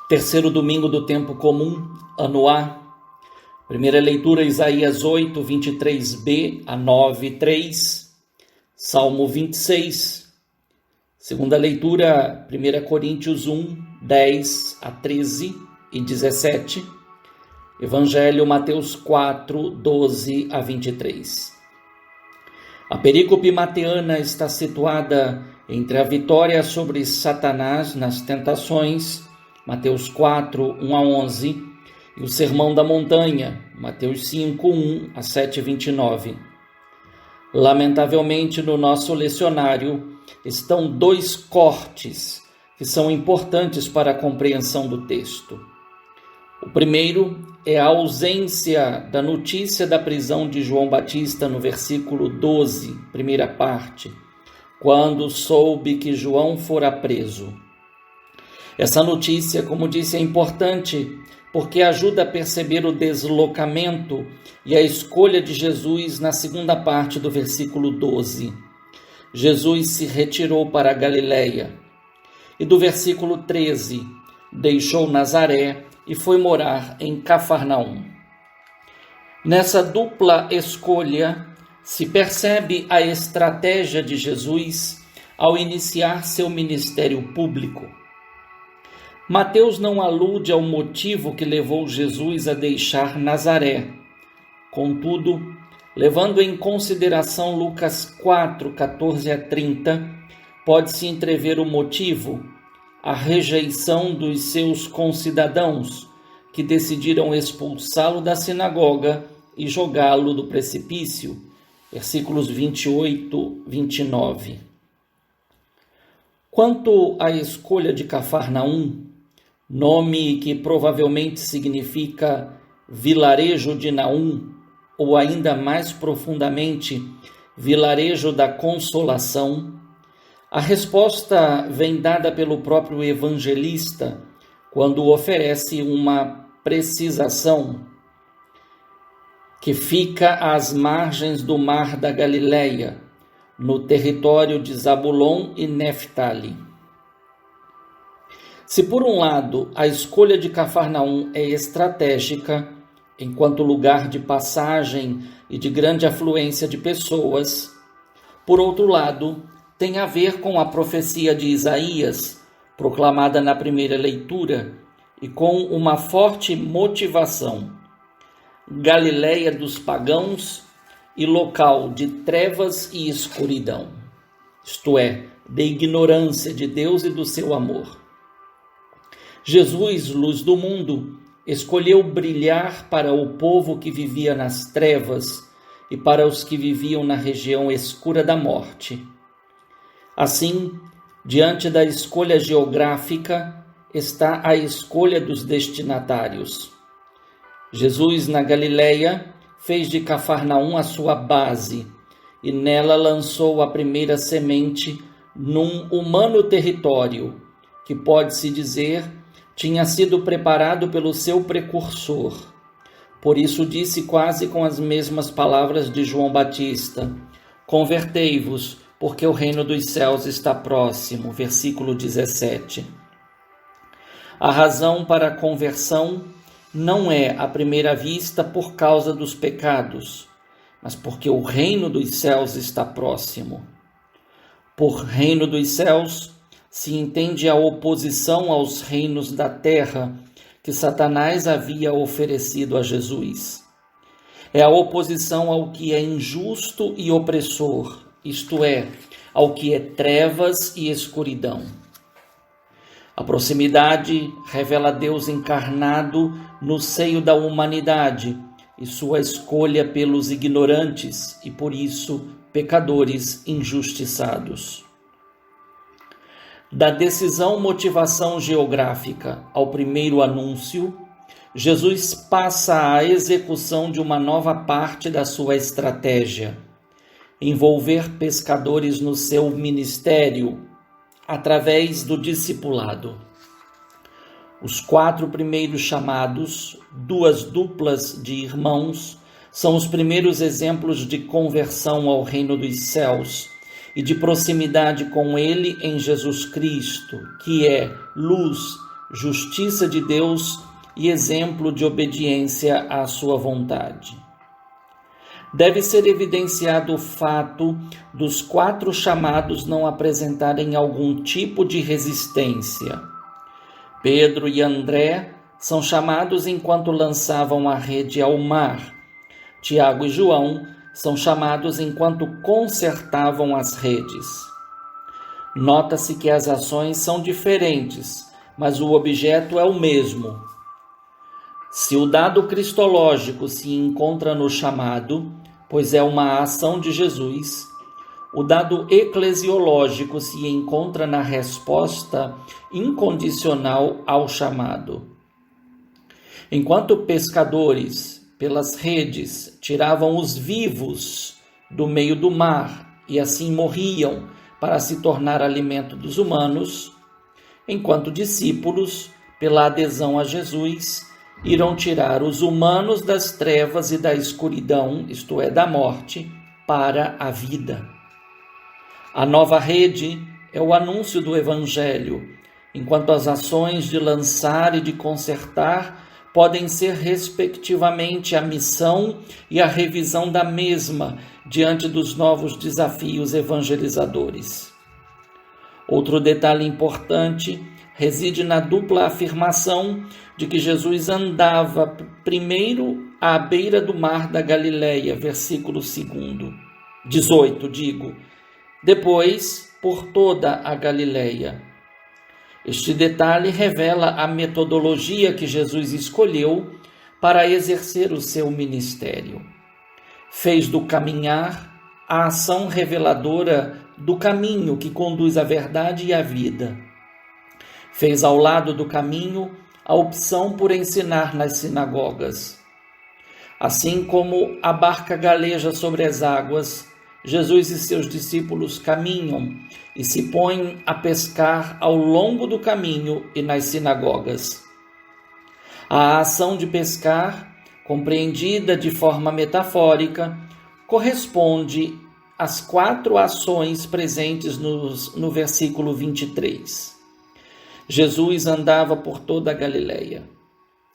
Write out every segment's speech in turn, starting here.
Terceiro domingo do tempo comum, ano A. Primeira leitura, Isaías 8, 23b a 9, 3. Salmo 26. Segunda leitura, 1 Coríntios 1, 10 a 13 e 17. Evangelho, Mateus 4, 12 a 23. A perícope mateana está situada entre a vitória sobre Satanás nas tentações, Mateus 4, 1 a 11, e o Sermão da Montanha, Mateus 5, 1 a 7, 29. Lamentavelmente, no nosso lecionário, estão dois cortes que são importantes para a compreensão do texto. O primeiro é a ausência da notícia da prisão de João Batista no versículo 12, primeira parte, quando soube que João fora preso. Essa notícia, como disse, é importante porque ajuda a perceber o deslocamento e a escolha de Jesus na segunda parte do versículo 12. Jesus se retirou para a Galileia. E do versículo 13, deixou Nazaré e foi morar em Cafarnaum. Nessa dupla escolha se percebe a estratégia de Jesus ao iniciar seu ministério público. Mateus não alude ao motivo que levou Jesus a deixar Nazaré. Contudo, levando em consideração Lucas 4, 14 a 30, pode-se entrever o motivo, a rejeição dos seus concidadãos, que decidiram expulsá-lo da sinagoga e jogá-lo do precipício. Versículos 28, 29. Quanto à escolha de Cafarnaum, nome que provavelmente significa vilarejo de Naum, ou ainda mais profundamente, vilarejo da consolação, a resposta vem dada pelo próprio evangelista, quando oferece uma precisação que fica às margens do mar da Galileia, no território de Zabulon e Neftali. Se por um lado a escolha de Cafarnaum é estratégica, enquanto lugar de passagem e de grande afluência de pessoas, por outro lado, tem a ver com a profecia de Isaías, proclamada na primeira leitura, e com uma forte motivação: Galileia dos pagãos e local de trevas e escuridão, isto é, de ignorância de Deus e do seu amor. Jesus, luz do mundo, escolheu brilhar para o povo que vivia nas trevas e para os que viviam na região escura da morte. Assim, diante da escolha geográfica, está a escolha dos destinatários. Jesus, na Galileia, fez de Cafarnaum a sua base e nela lançou a primeira semente num humano território que, pode-se dizer, tinha sido preparado pelo seu precursor. Por isso disse quase com as mesmas palavras de João Batista: convertei-vos, porque o reino dos céus está próximo. Versículo 17. A razão para a conversão não é, à primeira vista, por causa dos pecados, mas porque o reino dos céus está próximo. Por reino dos céus se entende a oposição aos reinos da terra que Satanás havia oferecido a Jesus. É a oposição ao que é injusto e opressor, isto é, ao que é trevas e escuridão. A proximidade revela Deus encarnado no seio da humanidade e sua escolha pelos ignorantes e, por isso, pecadores injustiçados. Da decisão-motivação geográfica ao primeiro anúncio, Jesus passa à execução de uma nova parte da sua estratégia: envolver pescadores no seu ministério através do discipulado. Os 4 primeiros chamados, 2 duplas de irmãos, são os primeiros exemplos de conversão ao reino dos céus e de proximidade com ele em Jesus Cristo, que é luz, justiça de Deus e exemplo de obediência à sua vontade. Deve ser evidenciado o fato dos 4 chamados não apresentarem algum tipo de resistência. Pedro e André são chamados enquanto lançavam a rede ao mar. Tiago e João são chamados enquanto consertavam as redes. Nota-se que as ações são diferentes, mas o objeto é o mesmo. Se o dado cristológico se encontra no chamado, pois é uma ação de Jesus, o dado eclesiológico se encontra na resposta incondicional ao chamado. Enquanto pescadores, pelas redes, tiravam os vivos do meio do mar e assim morriam para se tornar alimento dos humanos, enquanto discípulos, pela adesão a Jesus, irão tirar os humanos das trevas e da escuridão, isto é, da morte, para a vida. A nova rede é o anúncio do Evangelho, enquanto as ações de lançar e de consertar podem ser, respectivamente, a missão e a revisão da mesma diante dos novos desafios evangelizadores. Outro detalhe importante reside na dupla afirmação de que Jesus andava primeiro à beira do mar da Galileia, versículo 18, depois por toda a Galileia. Este detalhe revela a metodologia que Jesus escolheu para exercer o seu ministério. Fez do caminhar a ação reveladora do caminho que conduz à verdade e à vida. Fez ao lado do caminho a opção por ensinar nas sinagogas. Assim como a barca galeja sobre as águas, Jesus e seus discípulos caminham e se põem a pescar ao longo do caminho e nas sinagogas. A ação de pescar, compreendida de forma metafórica, corresponde às 4 ações presentes no versículo 23. Jesus andava por toda a Galileia.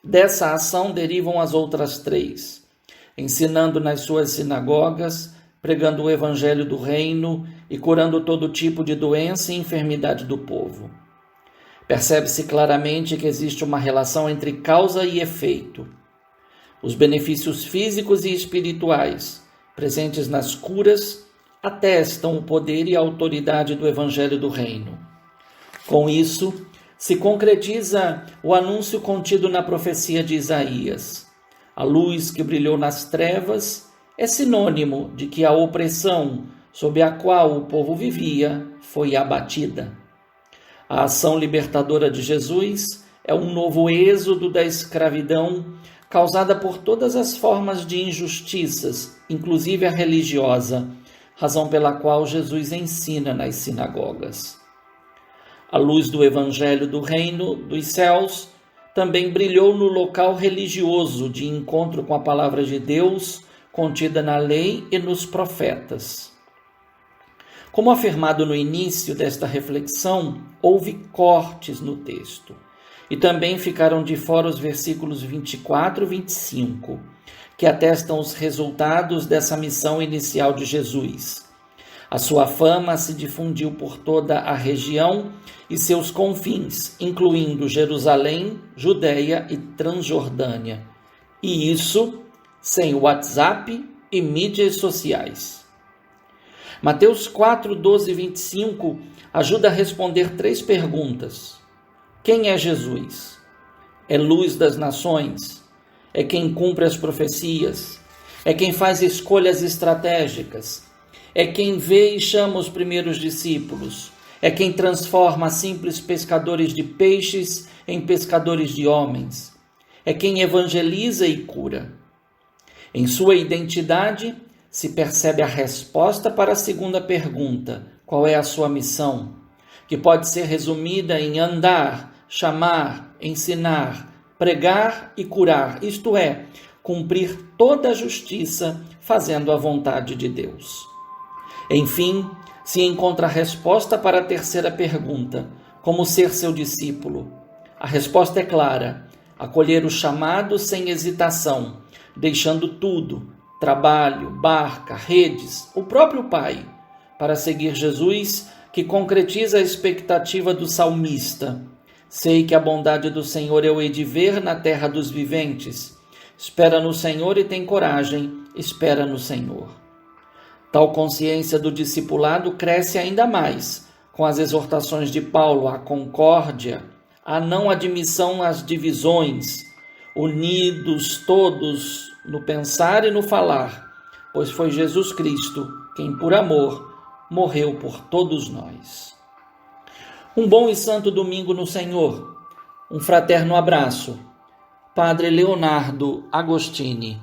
Dessa ação derivam as outras 3, ensinando nas suas sinagogas, pregando o evangelho do reino e curando todo tipo de doença e enfermidade do povo. Percebe-se claramente que existe uma relação entre causa e efeito. Os benefícios físicos e espirituais presentes nas curas atestam o poder e a autoridade do evangelho do reino. Com isso, se concretiza o anúncio contido na profecia de Isaías. A luz que brilhou nas trevas é sinônimo de que a opressão sob a qual o povo vivia foi abatida. A ação libertadora de Jesus é um novo êxodo da escravidão causada por todas as formas de injustiças, inclusive a religiosa, razão pela qual Jesus ensina nas sinagogas. A luz do Evangelho do Reino dos Céus também brilhou no local religioso de encontro com a palavra de Deus, contida na lei e nos profetas. Como afirmado no início desta reflexão, houve cortes no texto, e também ficaram de fora os versículos 24 e 25, que atestam os resultados dessa missão inicial de Jesus. A sua fama se difundiu por toda a região e seus confins, incluindo Jerusalém, Judeia e Transjordânia. E isso sem WhatsApp e mídias sociais. Mateus 4, 12 e 25 ajuda a responder 3 perguntas. Quem é Jesus? É luz das nações? É quem cumpre as profecias? É quem faz escolhas estratégicas? É quem vê e chama os primeiros discípulos? É quem transforma simples pescadores de peixes em pescadores de homens? É quem evangeliza e cura? Em sua identidade, se percebe a resposta para a segunda pergunta: qual é a sua missão? Que pode ser resumida em andar, chamar, ensinar, pregar e curar, isto é, cumprir toda a justiça, fazendo a vontade de Deus. Enfim, se encontra a resposta para a terceira pergunta: como ser seu discípulo? A resposta é clara: acolher o chamado sem hesitação, deixando tudo, trabalho, barca, redes, o próprio Pai, para seguir Jesus, que concretiza a expectativa do salmista. Sei que a bondade do Senhor eu hei de ver na terra dos viventes. Espera no Senhor e tem coragem, espera no Senhor. Tal consciência do discipulado cresce ainda mais com as exortações de Paulo à concórdia, à não admissão às divisões, unidos todos no pensar e no falar, pois foi Jesus Cristo quem, por amor, morreu por todos nós. Um bom e santo domingo no Senhor. Um fraterno abraço. Padre Leonardo Agostini.